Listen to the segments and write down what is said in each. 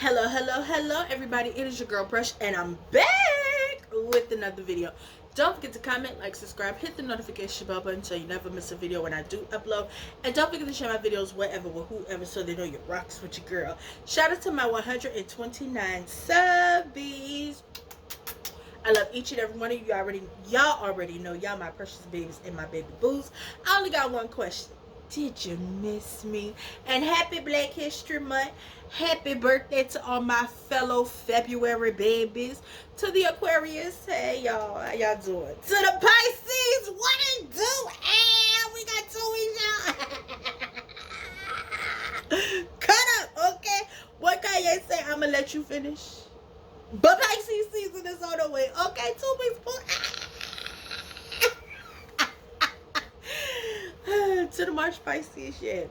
Hello everybody, it is your girl Presh and I'm back with another video. Don't forget to comment, like, subscribe, hit the notification bell button so you never miss a video when I do upload, and don't forget to share my videos wherever with whoever so they know you rocks with your girl. Shout out to my 129 subbies. I love each and every one of you. Y'all already know y'all my precious babies and my baby boos. I only got one question. Did you miss me? And happy Black History Month. Happy birthday to all my fellow February babies. To the Aquarius, hey y'all, how y'all doing? To the Pisces, what it do? And we got 2 weeks, y'all. Cut up, okay? What Kanye say? I'ma let you finish. But Pisces season is on the way. Okay, 2 weeks. To the March Pisces shit.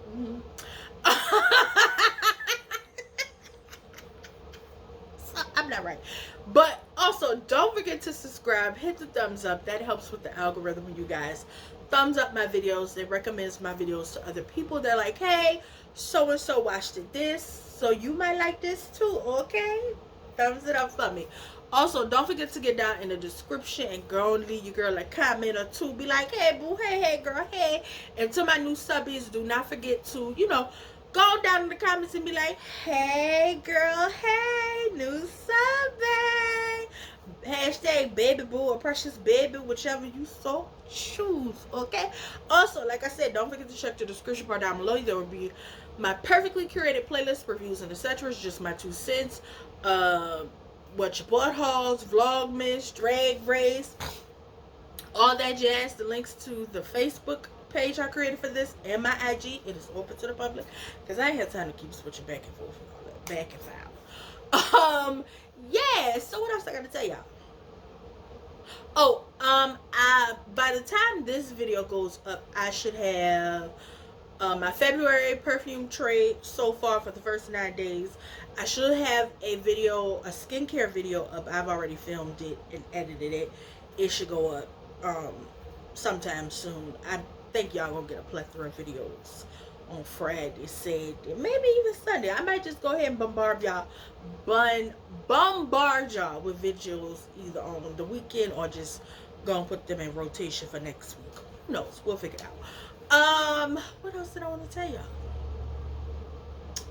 So, I'm not right. But also, don't forget to subscribe. Hit the thumbs up. That helps with the algorithm, you guys. Thumbs up my videos. It recommends my videos to other people. They're like, hey, so-and-so watched this. So you might like this too, okay? Thumbs it up for me. Also, don't forget to get down in the description and go and leave your girl a comment or two. Be like, hey, boo, hey, girl, hey. And to my new subbies, do not forget to, go down in the comments and be like, hey, girl, hey, new subbie. Hashtag baby boo or precious baby, whichever you so choose, okay? Also, like I said, don't forget to check the description bar down below. There will be my perfectly curated playlist, reviews, and etc. Just my 2 cents. What you bought hauls, vlogmas, drag race, all that jazz. The links to the Facebook page I created for this and my IG, it is open to the public because I ain't had time to keep switching back and forth and all that back and forth. Yeah, so what else I gotta tell y'all? By the time this video goes up, I should have my February perfume trade so far for the first 9 days. I should have a skincare video up. I've already filmed it and edited it. It should go up sometime soon. I think y'all gonna get a plethora of videos on Friday, Saturday, maybe even Sunday. I might just go ahead and bombard y'all with videos either on the weekend or just go and put them in rotation for next week. Who knows? We'll figure it out. What else did I want to tell y'all?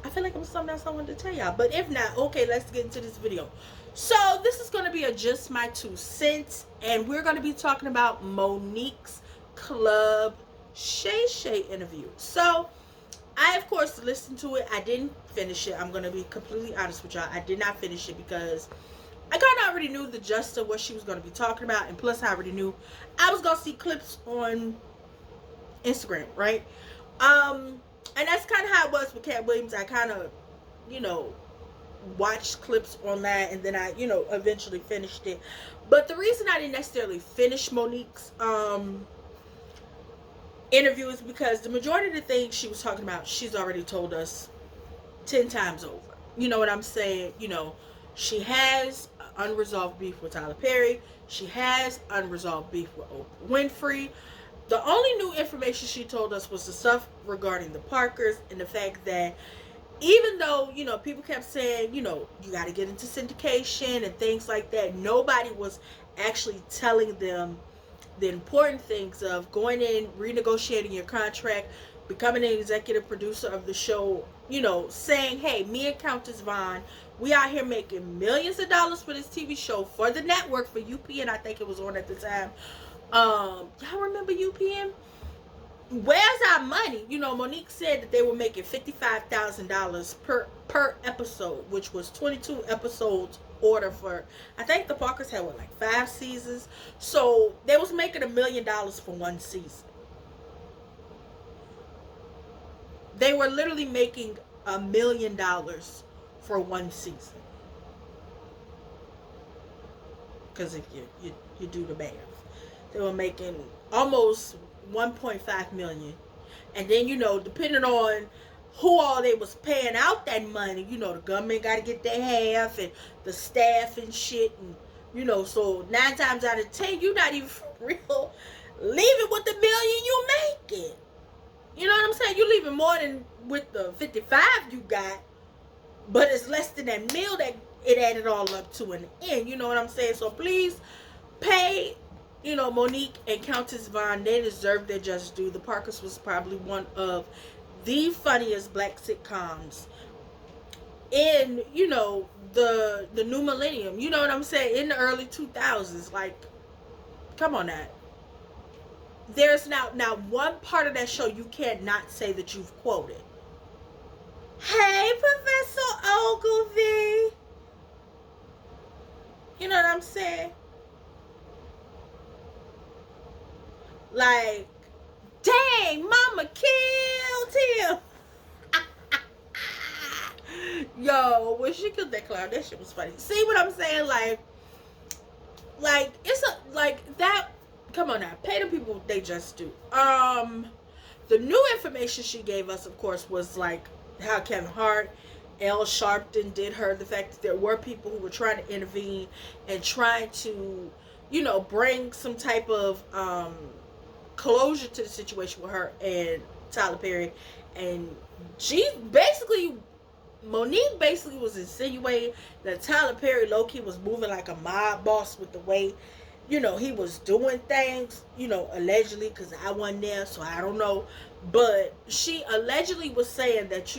I feel like it was something else I wanted to tell y'all, but if not, okay, let's get into this video. So this is going to be just my 2 cents, and we're going to be talking about Monique's Club Shay interview. So I, of course, listened to it. I didn't finish it. I'm going to be completely honest with y'all. I did not finish it because I kind of already knew the gist of what she was going to be talking about, and plus I already knew I was going to see clips on Instagram, right? And that's kind of how it was with Cat Williams. I kind of, watched clips online, and then I, eventually finished it. But the reason I didn't necessarily finish Monique's interview is because the majority of the things she was talking about, she's already told us 10 times over. You know what I'm saying? She has unresolved beef with Tyler Perry. She has unresolved beef with Oprah Winfrey. The only new information she told us was the stuff regarding the Parkers and the fact that even though, people kept saying, you got to get into syndication and things like that, nobody was actually telling them the important things of going in, renegotiating your contract, becoming an executive producer of the show, saying, hey, me and Countess Vaughn, we out here making millions of dollars for this TV show for the network, for UPN, I think it was on at the time. Y'all remember UPN? Where's our money? Monique said that they were making $55,000 per episode, which was 22 episodes order for, I think the Parkers had 5 seasons. So they was making $1 million for 1 season. They were literally making $1 million for 1 season. Because if you do the math. They were making almost 1.5 million. And then, depending on who all they was paying out that money, the government got to get their half and the staff and shit. And, so 9 times out of 10, you're not even for real leaving with the million you making. You know what I'm saying? You're leaving more than with the 55 you got. but it's less than that meal that it added all up to in the end. You know what I'm saying? So please pay, Monique and Countess Vaughn. They deserve their just due. The Parkers was probably one of the funniest black sitcoms in, the new millennium. You know what I'm saying? In the early 2000s. Like, come on now. There's now one part of that show you cannot say that you've quoted. Hey, Professor Ogilvy. You know what I'm saying? Like, dang, Mama killed him. Yo, when she killed that clown, that shit was funny. See what I'm saying? Like it's that. Come on now, pay the people they just do. The new information she gave us, of course, was like how Kevin Hart, Al Sharpton did her. The fact that there were people who were trying to intervene and trying to, bring some type of closure to the situation with her and Tyler Perry. And Monique basically was insinuating that Tyler Perry low-key was moving like a mob boss with the way, he was doing things, allegedly, because I wasn't there, so I don't know. But she allegedly was saying that,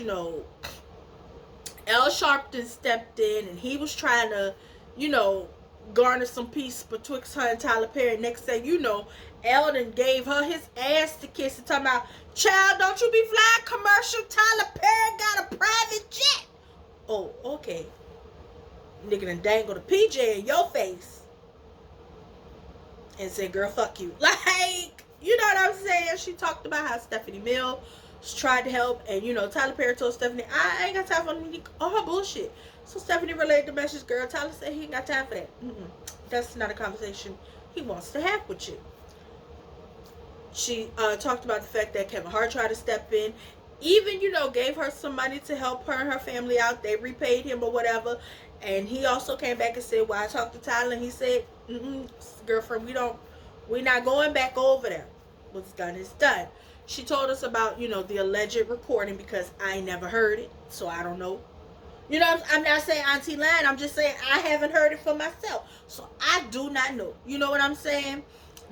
Al Sharpton stepped in and he was trying to, garner some peace betwixt her and Tyler Perry. Next thing you know, Eldon gave her his ass to kiss and talking about, child, don't you be flying commercial. Tyler Perry got a private jet. Oh, okay. Nigga done dangled a PJ in your face and said, girl, fuck you. Like, you know what I'm saying? She talked about how Stephanie Mills tried to help, and Tyler Perry told Stephanie, I ain't got time for all her bullshit. So Stephanie relayed the message, girl, Tyler said he ain't got time for that. That's not a conversation he wants to have with you. She talked about the fact that Kevin Hart tried to step in, even, gave her some money to help her and her family out. They repaid him or whatever. And he also came back and said, well, I talked to Tyler, and he said, girlfriend, we're not going back over there. What's done is done. She told us about, the alleged recording, because I never heard it, so I don't know. I'm not saying Auntie lying. I'm just saying I haven't heard it for myself, so I do not know. You know what I'm saying?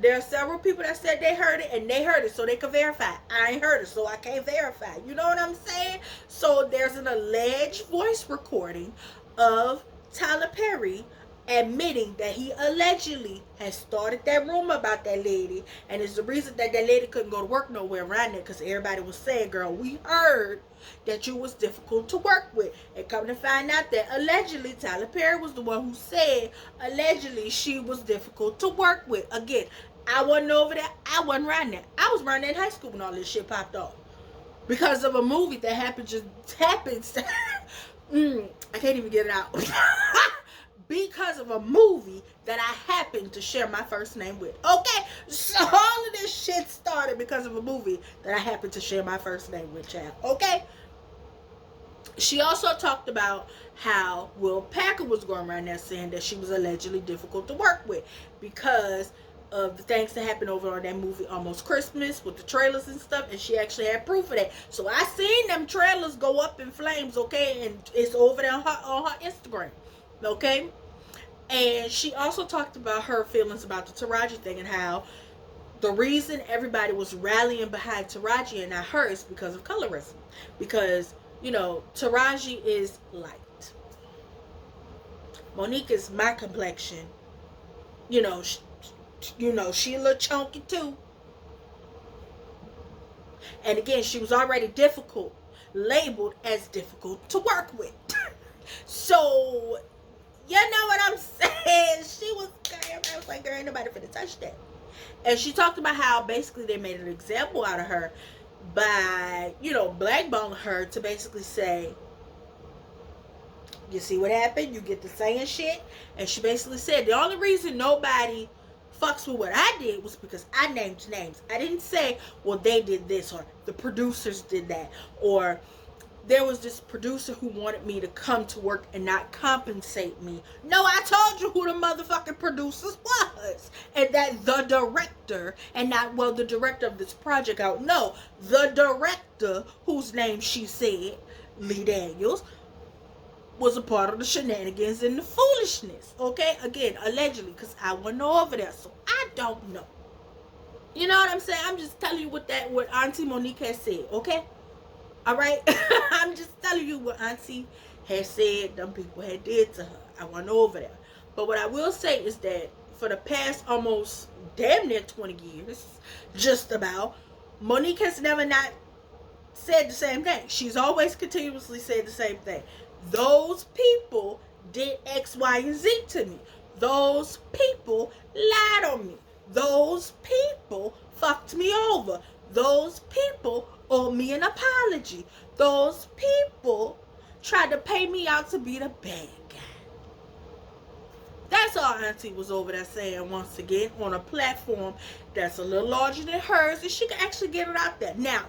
There are several people that said they heard it, and they heard it, so they could verify. I ain't heard it, so I can't verify. You know what I'm saying? So there's an alleged voice recording of Tyler Perry admitting that he allegedly has started that rumor about that lady, and it's the reason that lady couldn't go to work nowhere around there, because everybody was saying, girl, we heard that you was difficult to work with. And come to find out that allegedly Tyler Perry was the one who said allegedly she was difficult to work with. Again, I wasn't over there. I wasn't around there. I was around there in high school when all this shit popped off, because of a movie that happens. I can't even get it out. Because of a movie that I happened to share my first name with. Okay? So all of this shit started because of a movie that I happened to share my first name with, child. Okay? She also talked about how Will Packer was going around there saying that she was allegedly difficult to work with because of the things that happened over on that movie Almost Christmas with the trailers and stuff, and she actually had proof of that. So I seen them trailers go up in flames, okay? And it's over there on her Instagram. Okay? And she also talked about her feelings about the Taraji thing, and how the reason everybody was rallying behind Taraji and not her is because of colorism. Because, Taraji is light. Monique is my complexion. She a little chunky too. And again, she was already difficult, labeled as difficult to work with. So, you know what I'm saying? I was like, girl, ain't nobody finna touch that. And she talked about how basically they made an example out of her by, blackballing her to basically say, you see what happened? You get to saying shit. And she basically said, the only reason nobody fucks with what I did was because I named names. I didn't say, well, they did this, or the producers did that, or there was this producer who wanted me to come to work and not compensate me. No, I told you who the motherfucking producers was. And that the director, and not, well, the director of this project out. No, the director, whose name she said, Lee Daniels, was a part of the shenanigans and the foolishness. Okay, again, allegedly, because I wasn't over there, so I don't know. You know what I'm saying? I'm just telling you what Auntie Monique has said. Okay, all right. I'm just telling you what Auntie has said. Them people had did to her. I wasn't over there, but what I will say is that for the past almost damn near 20 years, just about, Monique has never not said the same thing. She's always continuously said the same thing. Those people did X, Y, and Z to me. Those people lied on me. Those people fucked me over. Those people owe me an apology. Those people tried to pay me out to be the bad guy. That's all Auntie was over there saying, once again, on a platform that's a little larger than hers, and she can actually get it out there. Now,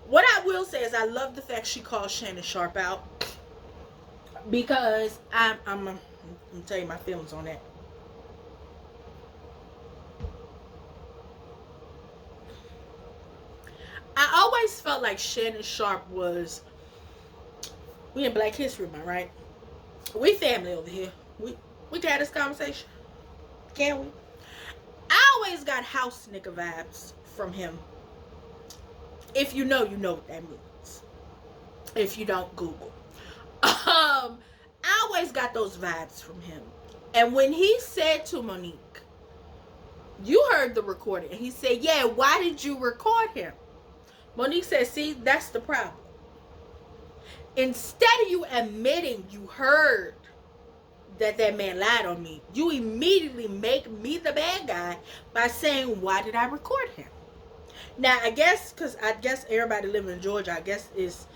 what I will say is I love the fact she called Shannon Sharp out, because I'm gonna tell you my feelings on that. I always felt like Shannon Sharp was, we in Black History Month, right? We family over here. We can have this conversation, can we? I always got house nigga vibes from him. If you know, you know what that means. If you don't, Google. I always got those vibes from him. And when he said to Monique, you heard the recording, and he said, yeah, why did you record him? Monique said, see, that's the problem. Instead of you admitting you heard that man lied on me, you immediately make me the bad guy by saying, why did I record him? Now, I guess everybody living in Georgia, I guess it's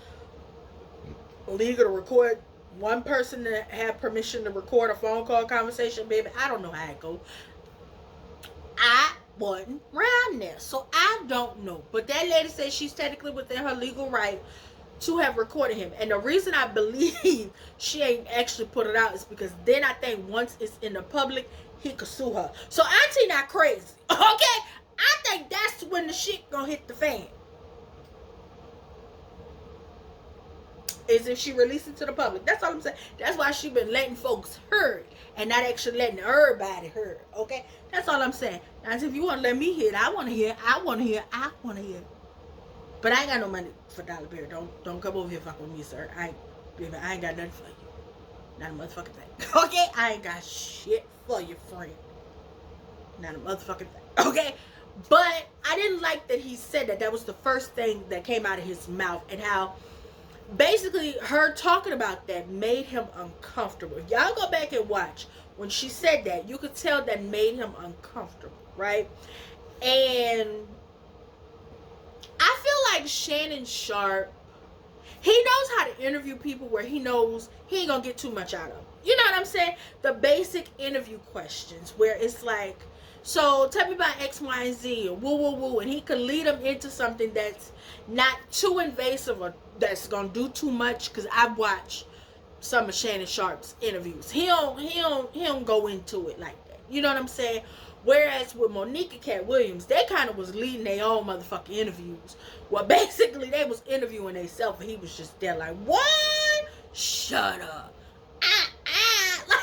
legal to record one person to have permission to record a phone call conversation, baby. I don't know how it goes. I wasn't around there, so I don't know. But that lady said she's technically within her legal right to have recorded him. And the reason I believe she ain't actually put it out is because then I think once it's in the public, he could sue her. So Auntie not crazy, okay? I think that's when the shit gonna hit the fan. Is if she released it to the public. That's all I'm saying. That's why she been letting folks hear it and not actually letting everybody hear it, okay? That's all I'm saying. Now, if you want to let me hear it, I want to hear it. I want to hear it. I want to hear it. But I ain't got no money for Dollar Bear. Don't come over here fucking with me, sir. I ain't got nothing for you. Not a motherfucking thing. Okay? I ain't got shit for you, friend. Not a motherfucking thing. Okay? But I didn't like that he said that. That was the first thing that came out of his mouth, and how basically her talking about that made him uncomfortable. If y'all go back and watch, when she said that, you could tell that made him uncomfortable, right? And I feel like Shannon Sharp, he knows how to interview people where he knows he ain't gonna get too much out of them. You know what I'm saying? The basic interview questions where it's like, so tell me about X, Y, and Z, or woo, woo, woo, and he could lead them into something that's not too invasive or that's gonna do too much. Because I've watched some of Shannon Sharp's interviews. He don't go into it like that. You know what I'm saying? Whereas with Monique and Cat Williams, they kind of was leading their own motherfucking interviews. Well, basically they was interviewing themselves, and he was just there like, what? Shut up. Like,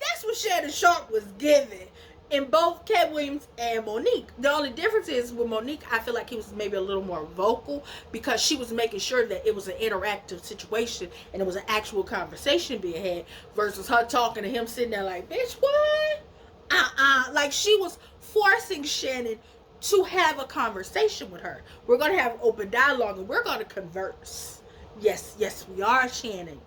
that's what Shannon Sharp was giving in both Cat Williams and Monique. The only difference is with Monique, I feel like he was maybe a little more vocal because she was making sure that it was an interactive situation and it was an actual conversation being had versus her talking to him sitting there like, bitch, what? Like she was forcing Shannon to have a conversation with her. We're going to have an open dialogue and we're going to converse. Yes, we are, Shannon.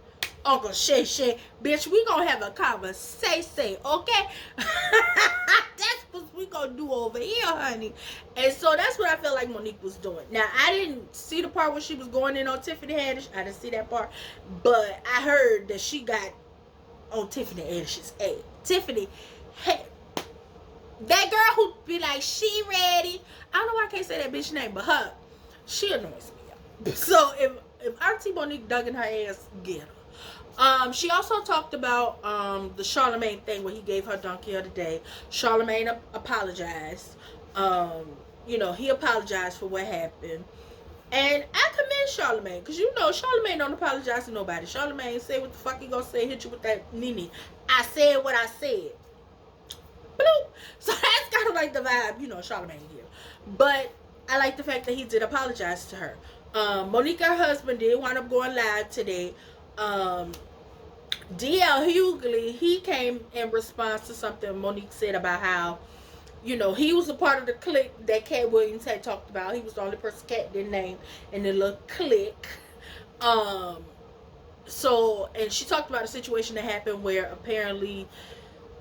Uncle Shay, bitch, we gonna have a conversation, okay? That's what we gonna do over here, honey. And so that's what I felt like Monique was doing. Now, I didn't see the part where she was going in on Tiffany Haddish. I didn't see that part. But I heard that she got on Tiffany Haddish's head. Tiffany had that girl who be like, she ready. I don't know why I can't say that bitch name, but her, she annoys me. So if Auntie Monique dug in her ass, get her. She also talked about the Charlemagne thing where he gave her donkey of the day. Charlemagne apologized. You know, he apologized for what happened. And I commend Charlamagne, because you know Charlamagne don't apologize to nobody. Charlamagne say what the fuck he gonna say, hit you with that Nene. I said what I said. Bloop. So that's kind of like the vibe, you know, Charlamagne here. But I like the fact that he did apologize to her. Monique, her husband, did wind up going live today. DL Hughley, he came in response to something Monique said about how, you know, he was a part of the clique that Cat Williams had talked about. He was the only person Cat didn't name in the little clique. So, and she talked about a situation that happened where apparently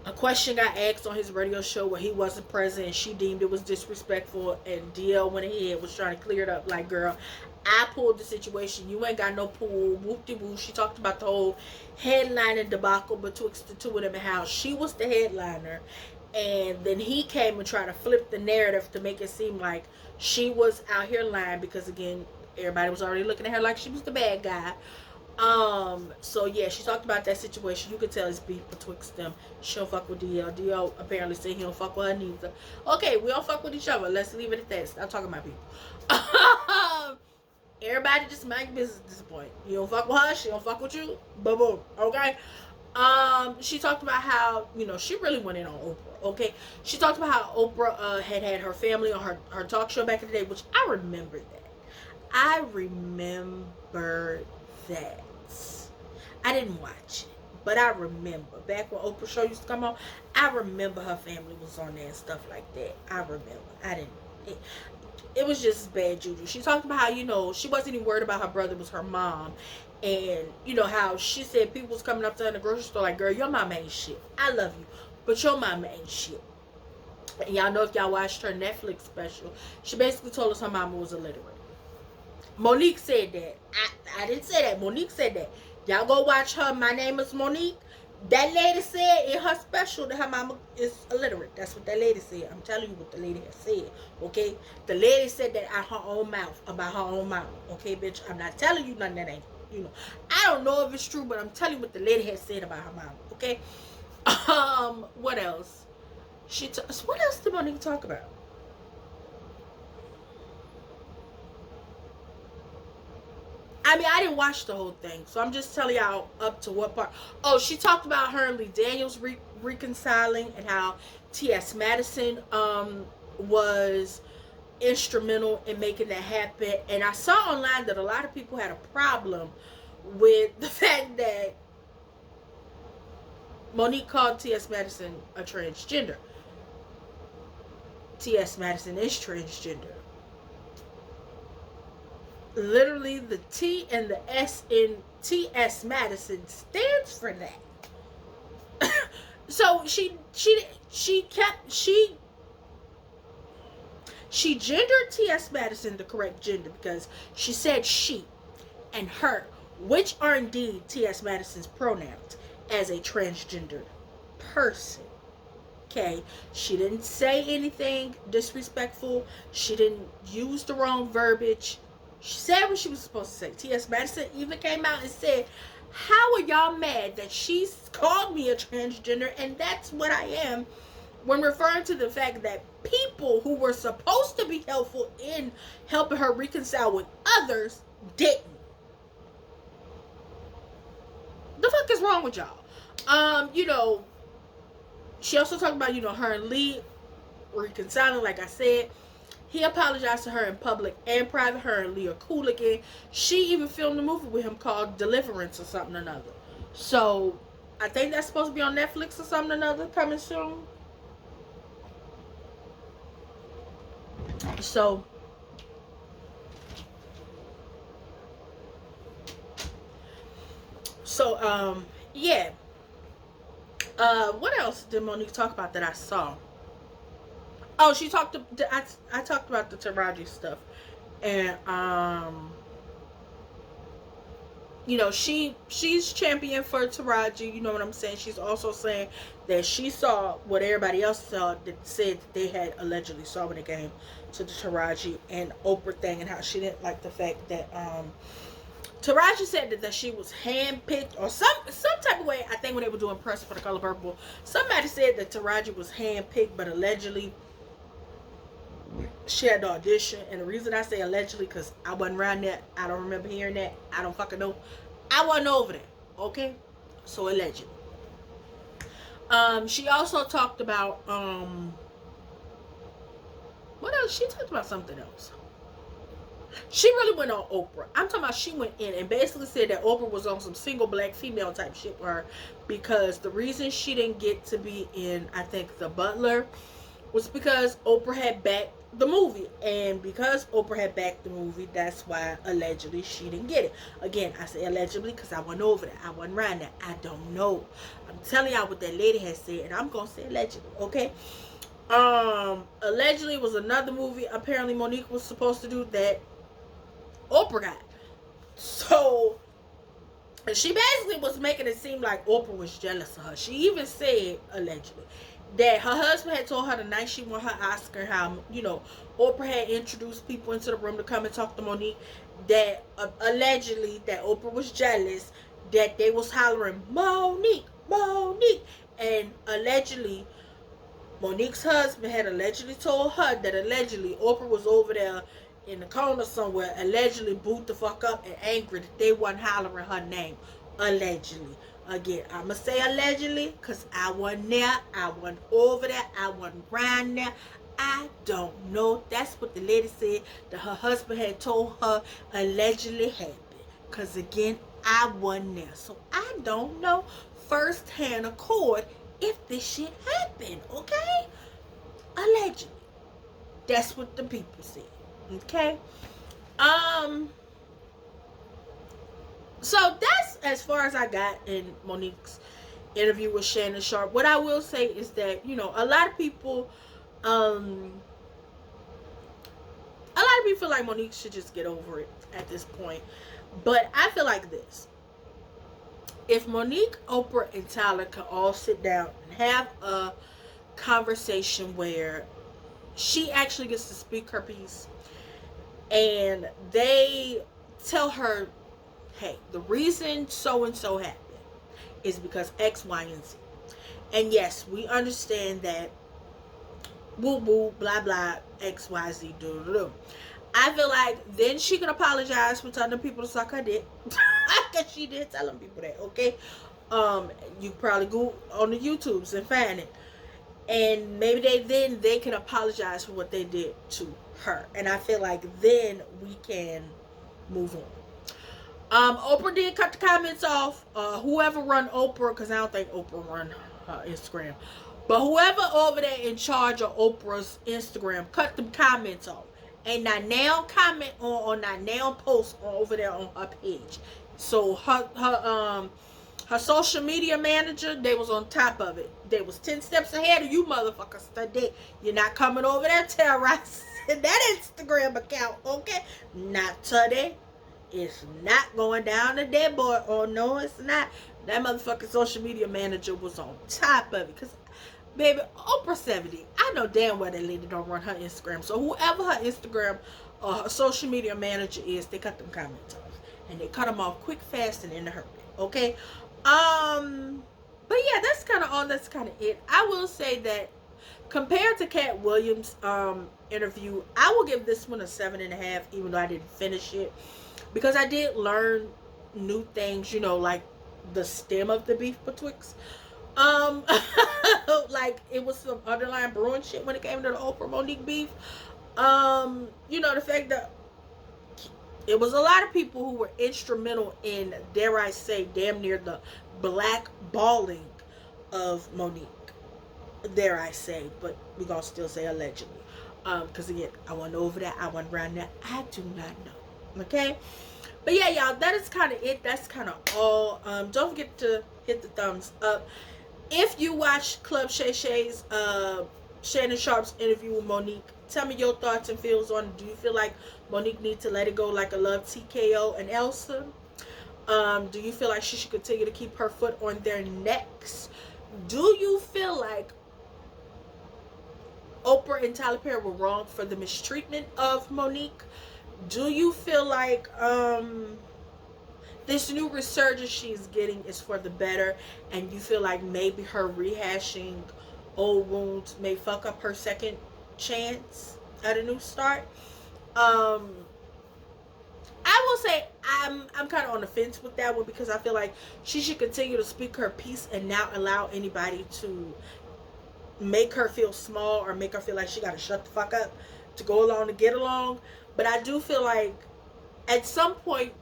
a question got asked on his radio show where he wasn't present, and she deemed it was disrespectful, and DL went ahead, was trying to clear it up like, girl, I pulled the situation, you ain't got no pull, whoop-de-woo. She talked about the whole headlining debacle betwixt the two of them and how she was the headliner, and then he came and tried to flip the narrative to make it seem like she was out here lying, because again, everybody was already looking at her like she was the bad guy. So yeah, she talked about that situation. You could tell it's beef betwixt them. She don't fuck with DL. DL apparently said he don't fuck with her neither. Okay, we don't fuck with each other. Let's leave it at that. Stop talking about people. Everybody just mind your business at this point. You don't fuck with her, she don't fuck with you. Boom, boom. Okay. She talked about how, you know, she really went in on Oprah. Okay. She talked about how Oprah had her family on her talk show back in the day, which I remember that. I remember that. I didn't watch it, but I remember back when Oprah show used to come on. I remember her family was on there and stuff like that. I remember. I didn't. It was just bad juju. She talked about how, you know, she wasn't even worried about her brother, it was her mom. And, you know, how she said people was coming up to her in the grocery store like, girl, your mama ain't shit. I love you, but your mama ain't shit. And y'all know, if y'all watched her Netflix special, she basically told us her mama was illiterate. Monique said that. I didn't say that. Monique said that. Y'all go watch her My Name is Monique. That lady said in her special that her mama is illiterate. That's what that lady said. I'm telling you what the lady has said. Okay? The lady said that out her own mouth about her own mama. Okay, bitch? I'm not telling you nothing that ain't, you know. I don't know if it's true, but I'm telling you what the lady has said about her mama. Okay? What else? What else did Monique talk about? I mean, I didn't watch the whole thing, so I'm just telling y'all up to what part. Oh, she talked about her and Lee Daniels reconciling, and how T.S. Madison was instrumental in making that happen. And I saw online that a lot of people had a problem with the fact that Monique called T.S. Madison a transgender. T.S. Madison is transgender. Literally, the T and the S in T.S. Madison stands for that. So she gendered T.S. Madison the correct gender, because she said she and her, which are indeed T.S. Madison's pronouns, as a transgendered person. Okay, she didn't say anything disrespectful. She didn't use the wrong verbiage. She said what she was supposed to say. T.S. Madison even came out and said, how are y'all mad that she's called me a transgender, and that's what I am, when referring to the fact that people who were supposed to be helpful in helping her reconcile with others didn't. The fuck is wrong with y'all? You know, she also talked about, you know, her and Lee reconciling, like I said. He apologized to her in public and private. Her and Lee are cool again. She even filmed a movie with him called Deliverance or something or another. So, I think that's supposed to be on Netflix or something or another, coming soon. So, yeah. What else did Monique talk about that I saw? Oh, she talked. I talked about the Taraji stuff, and you know, she's champion for Taraji. You know what I'm saying? She's also saying that she saw what everybody else saw, that said that they had allegedly saw when it came to the Taraji and Oprah thing, and how she didn't like the fact that Taraji said that she was handpicked or some type of way. I think when they were doing press for The Color Purple, somebody said that Taraji was handpicked, but allegedly she had the audition, and the reason I say allegedly, because I wasn't around there, I don't remember hearing that, I don't fucking know, I wasn't over there, okay? So allegedly. She also talked about what else? She talked about something else. She really went on Oprah. I'm talking about she went in and basically said that Oprah was on some single black female type shit with her, because the reason she didn't get to be in, I think, The Butler was because Oprah had backed the movie. And because Oprah had backed the movie, that's why allegedly she didn't get it. Again, I say allegedly because I wasn't over there. I wasn't around there. I don't know. I'm telling y'all what that lady has said, and I'm going to say allegedly, okay? Allegedly was another movie apparently Monique was supposed to do that Oprah got. So she basically was making it seem like Oprah was jealous of her. She even said, allegedly, that her husband had told her the night she won her Oscar, how, you know, Oprah had introduced people into the room to come and talk to Monique, that allegedly that Oprah was jealous, that they was hollering, Monique, Monique. And allegedly, Monique's husband had allegedly told her that allegedly Oprah was over there in the corner somewhere, allegedly booed the fuck up and angry that they wasn't hollering her name. Allegedly. Again, I'ma say allegedly, because I wasn't there, I wasn't over there, I wasn't around there. I don't know. That's what the lady said that her husband had told her allegedly happened. Because again, I wasn't there. So I don't know first-hand accord if this shit happened, okay? Allegedly. That's what the people said. Okay? So that's as far as I got in Monique's interview with Shannon Sharp. What I will say is that, you know, a lot of people feel like Monique should just get over it at this point. But I feel like this. If Monique, Oprah, and Tyler could all sit down and have a conversation where she actually gets to speak her piece, and they tell her, hey, the reason so and so happened is because X, Y, and Z. And yes, we understand that woo woo, blah blah, X, Y, Z, do do do. I feel like then she can apologize for telling people to suck her dick. Because she did tell them people that, okay? You probably go on the YouTubes and find it. And maybe they can apologize for what they did to her. And I feel like then we can move on. Oprah did cut the comments off. Whoever run Oprah, because I don't think Oprah run her Instagram, but whoever over there in charge of Oprah's Instagram cut the comments off. And not now comment on, or not now post on over there on her page. So her social media manager, they was on top of it. They was 10 steps ahead of you motherfuckers today. You're not coming over there terrorizing that Instagram account, okay? Not today. It's not going down to that boy. Oh no, it's not. That motherfucking social media manager was on top of it. Because baby, Oprah 70. I know damn well that lady don't run her Instagram. So whoever her Instagram or her social media manager is, they cut them comments off. And they cut them off quick, fast, and in a hurry. Okay? But yeah, that's kind of all. That's kind of it. I will say that compared to Cat Williams' interview, I will give this one a 7.5, even though I didn't finish it. Because I did learn new things, you know, like the stem of the beef betwixt. Like it was some underlying brewing shit when it came to the Oprah Monique beef. You know, the fact that it was a lot of people who were instrumental in, dare I say, damn near the blackballing of Monique. Dare I say, but we're gonna still say allegedly. Because again, I wasn't over that, I wasn't around that, I do not know. Okay? But yeah, y'all, that is kind of it. That's kind of all. Don't forget to hit the thumbs up. If you watch Club Shay Shay's Shannon Sharp's interview with Monique, tell me your thoughts and feels on it. Do you feel like Monique needs to let it go like a love TKO and Elsa? Do you feel like she should continue to keep her foot on their necks? Do you feel like Oprah and Tyler Perry were wrong for the mistreatment of Monique? Do you feel like this new resurgence she's getting is for the better, and you feel like maybe her rehashing old wounds may fuck up her second chance? at a new start. Um, I will say I'm kind of on the fence with that one because I feel like she should continue to speak her piece and not allow anybody to make her feel small or make her feel like she got to shut the fuck up to go along to get along. But I do feel like at some point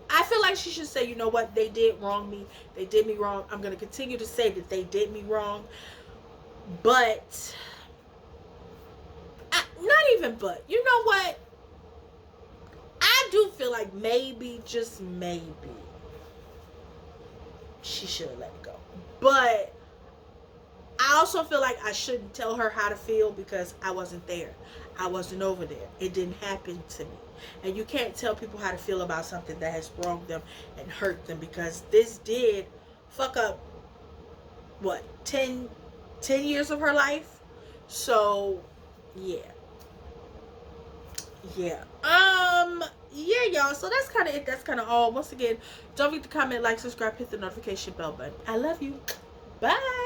I feel like she should say, you know what, they did wrong me. They did me wrong. I'm going to continue to say that they did me wrong. But not even but. You know what? I do feel like maybe, just maybe, she should have let it go. But I also feel like I shouldn't tell her how to feel because I wasn't there. I wasn't over there. It didn't happen to me. And you can't tell people how to feel about something that has wronged them and hurt them, because this did fuck up, what, 10 years of her life? So, yeah. Yeah. Yeah, y'all. So that's kind of it. That's kind of all. Once again, don't forget to comment, like, subscribe, hit the notification bell button. I love you. Bye.